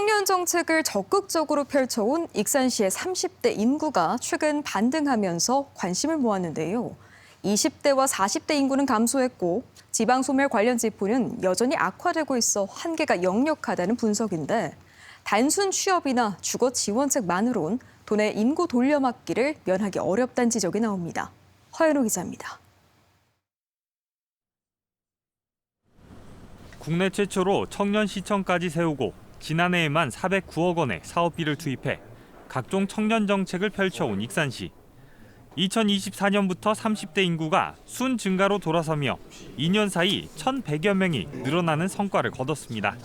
청년 정책을 적극적으로 펼쳐온 익산시의 30대 인구가 최근 반등하면서 관심을 모았는데요. 20대와 40대 인구는 감소했고 지방소멸 관련 지표는 여전히 악화되고 있어 한계가 역력하다는 분석인데 단순 취업이나 주거 지원책만으론 도내 인구 돌려막기를 면하기 어렵다는 지적이 나옵니다. 허연호 기자입니다. 국내 최초로 청년시청까지 세우고 지난해에만 409억 원의 사업비를 투입해 각종 청년 정책을 펼쳐온 익산시. 2024년부터 30대 인구가 순 증가로 돌아서며 2년 사이 1,100여 명이 늘어나는 성과를 거뒀습니다.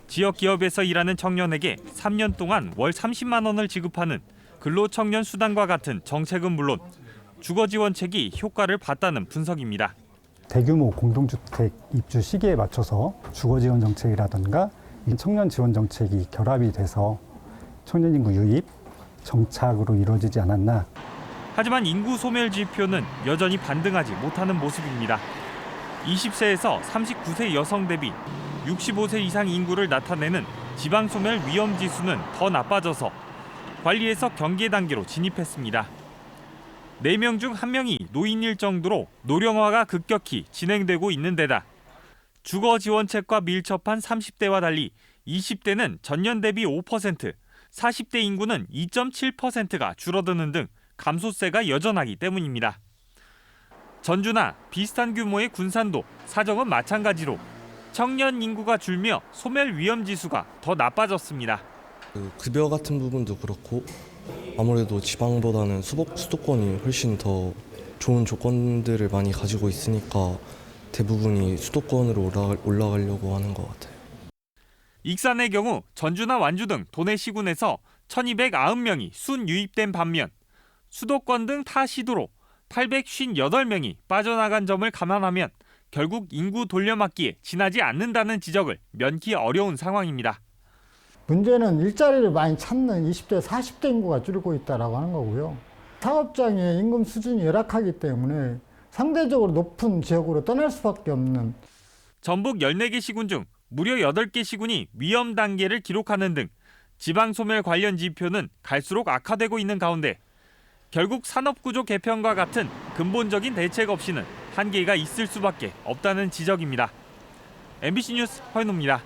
지역 기업에서 일하는 청년에게 3년 동안 월 30만 원을 지급하는 근로청년 수당과 같은 정책은 물론 주거 지원책이 효과를 봤다는 분석입니다. 대규모 공동주택 입주 시기에 맞춰서 주거 지원 정책이라든가 청년 지원 정책이 결합이 돼서 청년 인구 유입, 정착으로 이루어지지 않았나. 하지만 인구 소멸 지표는 여전히 반등하지 못하는 모습입니다. 20세에서 39세 여성 대비 65세 이상 인구를 나타내는 지방 소멸 위험 지수는 더 나빠져서 관리에서 경계 단계로 진입했습니다. 4명 중 1명이 노인일 정도로 노령화가 급격히 진행되고 있는 데다 주거 지원책과 밀접한 30대와 달리 20대는 전년 대비 5%, 40대 인구는 2.7%가 줄어드는 등 감소세가 여전하기 때문입니다. 전주나 비슷한 규모의 군산도 사정은 마찬가지로 청년 인구가 줄며 소멸 위험 지수가 더 나빠졌습니다. 급여 같은 부분도 그렇고 아무래도 지방보다는 수도권이 훨씬 더 좋은 조건들을 많이 가지고 있으니까 대부분이 수도권으로 올라가려고 하는 것 같아요. 익산의 경우 전주나 완주 등 도내 시군에서 1,290명이 순 유입된 반면 수도권 등 타 시도로 858명이 빠져나간 점을 감안하면 결국 인구 돌려막기에 지나지 않는다는 지적을 면키 어려운 상황입니다. 문제는 일자리를 많이 찾는 20대, 40대 인구가 줄고 있다고 하는 거고요. 사업장의 임금 수준이 열악하기 때문에 상대적으로 높은 지역으로 떠날 수밖에 없는. 전북 14개 시군 중 무려 8개 시군이 위험 단계를 기록하는 등 지방 소멸 관련 지표는 갈수록 악화되고 있는 가운데 결국 산업구조 개편과 같은 근본적인 대책 없이는 한계가 있을 수밖에 없다는 지적입니다. MBC 뉴스 허연호입니다.